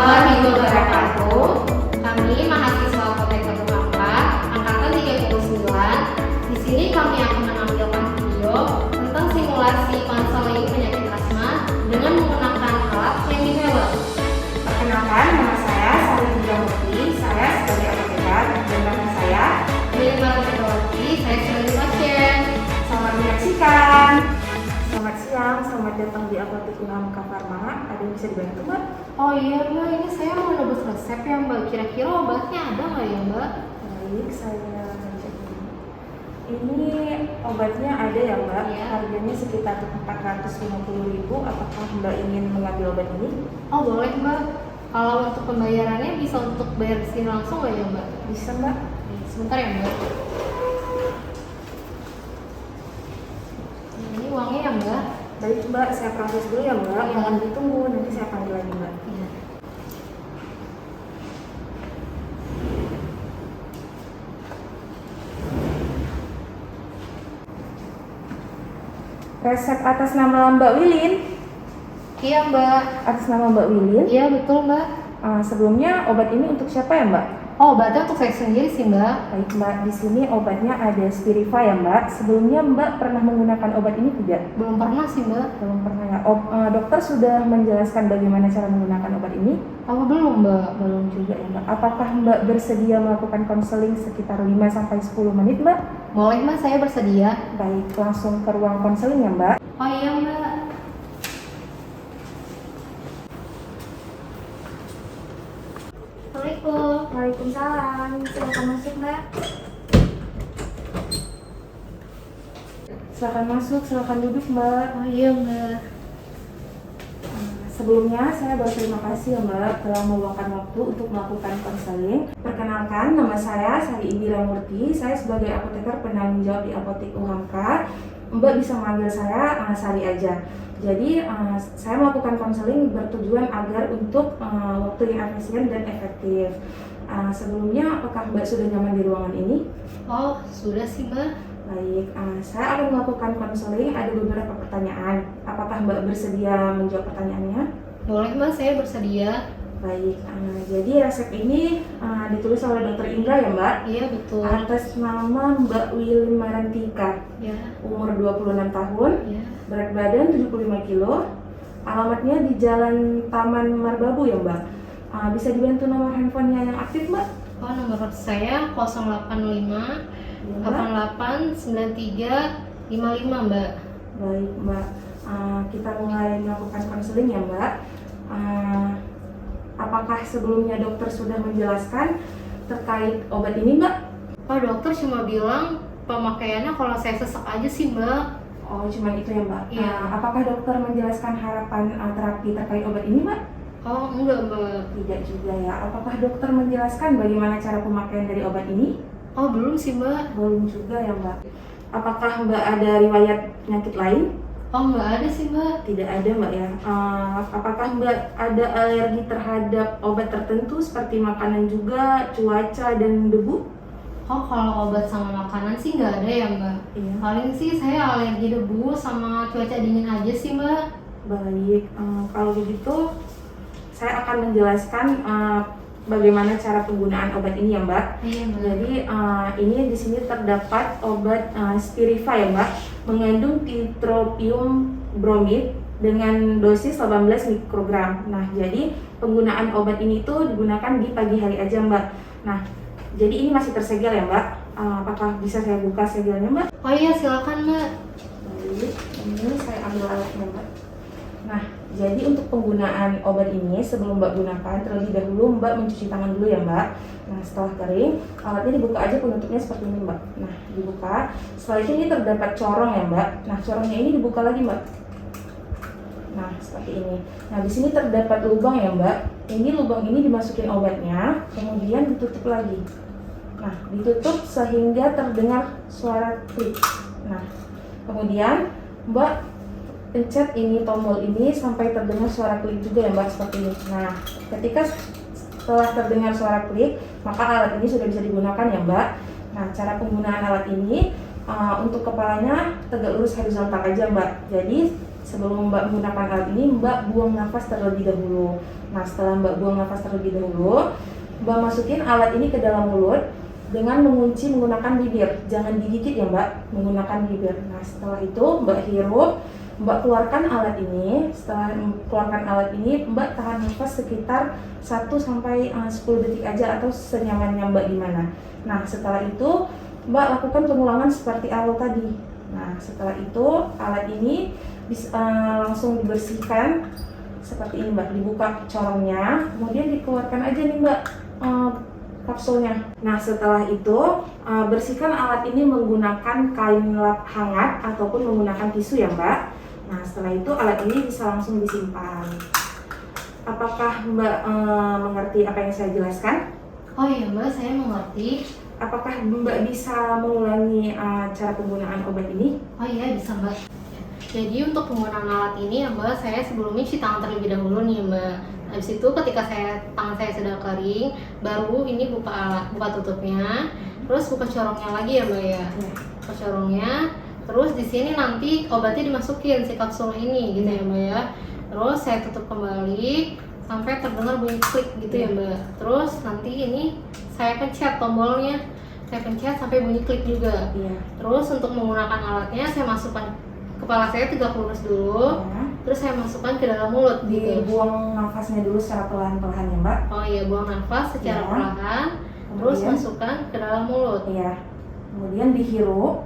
warahmatullahi wabarakatuh. Kami mahasiswa Apoteker Unhamka angkatan 39. Di sini kami akan menampilkan video tentang simulasi konseling penyakit asma dengan menggunakan alat Fleming Weber. Perkenalkan, nama saya Sari Murti. Saya sebagai apoteker dan belakang saya Milima Metodologi, saya sebagai pasien. selamat menyaksikan. Selamat siang, selamat datang di Apotek Unhamka Farma. Ada yang bisa dibantu, Mbak? Oh iya Mbak, ini saya mau nebus resep ya Mbak. Kira-kira obatnya ada nggak ya Mbak? Baik, saya cek dulu. Ini obatnya ada ya, Mbak? Iya. Harganya sekitar 450.000. Apakah Mbak ingin mengambil obat ini? Oh boleh Mbak. Kalau untuk pembayarannya bisa untuk bayar di sini langsung nggak ya Mbak? Bisa, Mbak? Sebentar ya Mbak. Ini uangnya ya Mbak. Baik, Mbak. Saya proses dulu ya, Mbak. Iya. Mohon ditunggu, nanti saya panggil lagi, Mbak. Iya. Resep atas nama Mbak Wilin. Iya Mbak. Atas nama Mbak Wilin. Iya betul Mbak. Sebelumnya obat ini untuk siapa ya, Mbak? Oh obatnya untuk saya sendiri sih Mbak. Baik, Mbak. Di sini obatnya ada Spiriva ya, Mbak. Sebelumnya Mbak pernah menggunakan obat ini tidak? Belum pernah sih Mbak. Belum pernah ya. Dokter sudah menjelaskan bagaimana cara menggunakan obat ini? Oh belum Mbak. Belum juga ya, Mbak. Apakah Mbak bersedia melakukan konseling sekitar 5-10 menit, Mbak? Boleh Mbak, saya bersedia. Baik, langsung ke ruang konseling ya, Mbak. Oh iya Mbak. Assalamualaikum. Waalaikumsalam. Silakan masuk, Mbak. Silakan masuk, silakan duduk, Mbak. Oh iya Mbak. Sebelumnya saya berterima kasih ya, Mbak telah meluangkan waktu untuk melakukan konseling. Perkenalkan, nama saya Sari Indira Murti. Saya sebagai apoteker penanggung jawab di Apotek Unhamka. Mbak bisa memanggil saya Sari aja. Jadi saya melakukan konseling bertujuan agar untuk waktu yang efisien dan efektif. Sebelumnya, apakah Mbak sudah nyaman di ruangan ini? Oh sudah sih Mbak. Baik, saya akan melakukan konseling. Ada beberapa pertanyaan. Apakah Mbak bersedia menjawab pertanyaannya? Boleh Mbak, saya bersedia. Baik, jadi resep ini ditulis oleh Dr. Indra ya, Mbak? Iya betul. Atas nama Mbak Wilin Marantika, Ya. umur 26 tahun, Ya. berat badan 75 kilo, alamatnya di Jalan Taman Marbabu ya, Mbak? Bisa dibantu nomor handphonenya yang aktif, Mbak? Oh nomor saya 085 Ya, Mbak? 889355 Mbak. Baik, Mbak. Kita mulai melakukan konseling ya, Mbak. Apakah sebelumnya dokter sudah menjelaskan terkait obat ini, Mbak? Oh dokter cuma bilang pemakaiannya kalau saya sesak aja sih Mbak. Oh, cuma itu ya, Mbak? Iya. Apakah dokter menjelaskan harapan terapi terkait obat ini, Mbak? Oh enggak Mbak. Tidak juga ya. Apakah dokter menjelaskan bagaimana cara pemakaian dari obat ini? Oh belum sih Mbak. Belum juga ya, Mbak. Apakah Mbak ada riwayat penyakit lain? Oh nggak ada sih Mbak. Tidak ada, Mbak ya. Apakah Mbak ada alergi terhadap obat tertentu seperti makanan juga, cuaca, dan debu? Oh kalau obat sama makanan sih nggak ada ya Mbak. Iya. Paling sih saya alergi debu sama cuaca dingin aja sih Mbak. Baik, kalau begitu saya akan menjelaskan bagaimana cara penggunaan obat ini ya, Mbak. Iya Mbak. Jadi ini di sini terdapat obat Spiriva ya, Mbak, mengandung titropium bromid dengan dosis 18 mikrogram. Nah, jadi penggunaan obat ini tuh digunakan di pagi hari aja, Mbak. Nah, jadi ini masih tersegel ya, Mbak. Apakah bisa saya buka segelnya, Mbak? Oh iya silakan Mbak. Baik, ini saya ambil alatnya, Mbak. Nah, jadi untuk penggunaan obat ini sebelum Mbak gunakan terlebih dahulu Mbak mencuci tangan dulu ya, Mbak. Nah, setelah kering, alatnya dibuka aja penutupnya seperti ini, Mbak. Nah, dibuka. Setelah itu ini terdapat corong ya, Mbak. Nah, corongnya ini dibuka lagi, Mbak. Nah, seperti ini. Nah, di sini terdapat lubang ya, Mbak. Ini lubang ini dimasukin obatnya, kemudian ditutup lagi. Nah, ditutup sehingga terdengar suara klik. Nah, kemudian Mbak pencet ini tombol ini sampai terdengar suara klik juga ya, Mbak, seperti ini. Nah, ketika setelah terdengar suara klik, maka alat ini sudah bisa digunakan ya, Mbak. Nah, cara penggunaan alat ini untuk kepalanya tegak lurus horizontal aja, Mbak. Jadi sebelum Mbak menggunakan alat ini, Mbak buang nafas terlebih dahulu. Nah, setelah Mbak buang nafas terlebih dahulu, Mbak masukin alat ini ke dalam mulut dengan mengunci menggunakan bibir. Jangan digigit ya Mbak, menggunakan bibir. Nah, setelah itu Mbak hirup, Mbak keluarkan alat ini. Setelah keluarkan alat ini, Mbak tahan nafas sekitar 1-10 detik aja atau senyamannya Mbak gimana. Nah, setelah itu Mbak lakukan pengulangan seperti awal tadi. Nah, setelah itu alat ini bisa langsung dibersihkan seperti ini Mbak, dibuka corongnya, kemudian dikeluarkan aja nih Mbak kapsulnya. Nah, setelah itu bersihkan alat ini menggunakan kain lap hangat ataupun menggunakan tisu ya Mbak. Nah, setelah itu alat ini bisa langsung disimpan. Apakah Mbak mengerti apa yang saya jelaskan? Oh iya Mbak, saya mengerti. Apakah Mbak bisa mengulangi cara penggunaan obat ini? Oh iya, bisa Mbak. Jadi untuk penggunaan alat ini ya Mbak, saya sebelumnya cuci tangan terlebih dahulu nih Mbak. Habis itu ketika tangan saya sudah kering, baru ini buka tutupnya, terus buka corongnya lagi ya Mbak ya. Buka corongnya, terus di sini nanti obatnya dimasukin si kapsul ini gitu ya Mbak ya. Terus saya tutup kembali sampai terdengar bunyi klik gitu ya Mbak. Terus nanti ini saya pencet tombolnya, saya pencet sampai bunyi klik juga. Terus untuk menggunakan alatnya saya masukkan kepala saya tegak lurus dulu, terus saya masukkan ke dalam mulut gitu. Buang nafasnya dulu secara perlahan-perlahan ya Mbak. Oh iya, buang nafas secara perlahan, terus masukkan ke dalam mulut. Iya. Kemudian dihirup,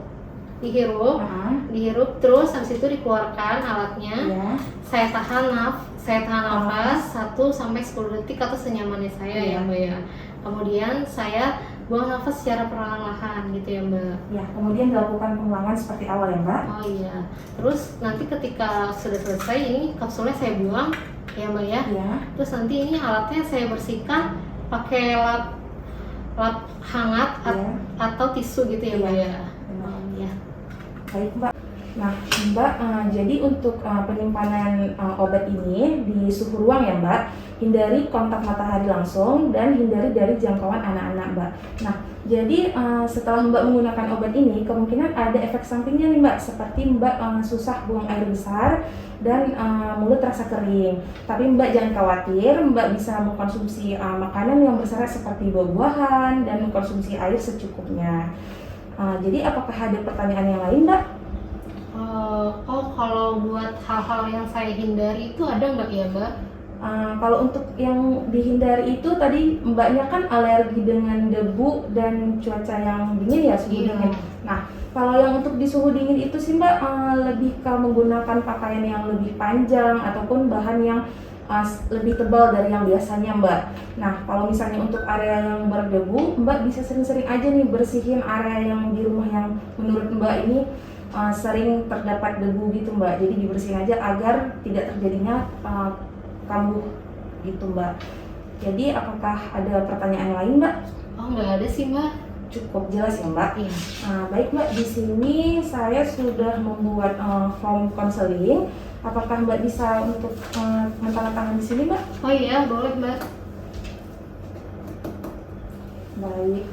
terus habis itu dikeluarkan alatnya. Saya tahan nafas 1-10 detik atau senyamannya saya ya Mbak ya. Kemudian saya buang nafas secara perlahan-lahan gitu ya Mbak. Ya, kemudian dilakukan pengulangan seperti awal ya Mbak. Oh iya. Terus nanti ketika sudah selesai ini kapsulnya saya buang ya Mbak ya. Terus nanti ini alatnya saya bersihkan pakai lap hangat atau tisu gitu ya Mbak ya. Baik Mbak. Nah Mbak, jadi untuk penyimpanan obat ini di suhu ruang ya Mbak, hindari kontak matahari langsung dan hindari dari jangkauan anak-anak Mbak. Nah, jadi setelah Mbak menggunakan obat ini, kemungkinan ada efek sampingnya nih Mbak, seperti Mbak susah buang air besar dan mulut terasa kering. Tapi Mbak jangan khawatir, Mbak bisa mengkonsumsi makanan yang berserat seperti buah-buahan dan mengkonsumsi air secukupnya. Jadi apakah ada pertanyaan yang lain Mbak? Kalau buat hal-hal yang saya hindari itu ada nggak ya Mbak? Kalau untuk yang dihindari itu tadi Mbaknya kan alergi dengan debu dan cuaca yang dingin ya, suhu dingin. Nah, kalau yang untuk di suhu dingin itu sih Mbak lebih ke menggunakan pakaian yang lebih panjang ataupun bahan yang lebih tebal dari yang biasanya Mbak. Nah, kalau misalnya untuk area yang berdebu, Mbak bisa sering-sering aja nih bersihin area yang di rumah yang menurut Mbak ini sering terdapat debu gitu Mbak. Jadi dibersihin aja agar tidak terjadinya kambuh gitu Mbak. Jadi apakah ada pertanyaan lain Mbak? Oh nggak ada sih Mbak. Cukup jelas ya Mbak. Iya. Baik Mbak, di sini saya sudah membuat form konseling. Apakah Mbak bisa untuk menandatangan di sini Mbak? Oh iya, boleh Mbak. Baik.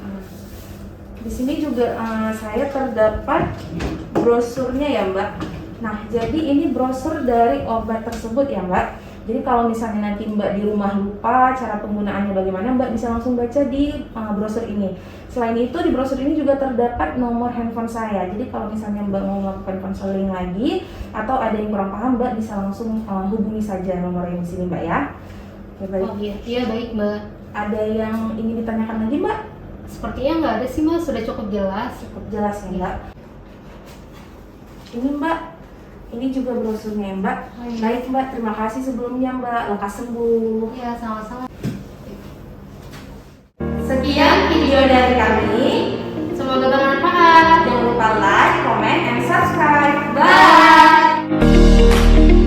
Di sini juga saya terdapat brosurnya ya Mbak. Nah, jadi ini brosur dari obat tersebut ya Mbak. Jadi kalau misalnya nanti Mbak di rumah lupa cara penggunaannya bagaimana, Mbak bisa langsung baca di brosur ini. Selain itu di brosur ini juga terdapat nomor handphone saya. Jadi kalau misalnya Mbak mau melakukan konseling lagi atau ada yang kurang paham, Mbak bisa langsung hubungi saja nomor yang di sini Mbak ya. Oke, baik. Oh iya baik Mbak. Ada yang ingin ditanyakan lagi Mbak? Sepertinya nggak ada sih Mbak, sudah cukup jelas. Cukup jelas ya Mbak. Ini Mbak, ini juga brosurnya ya Mbak. Baik Mbak, terima kasih sebelumnya Mbak. Lekas sembuh. Iya, sama-sama. Sekian video dari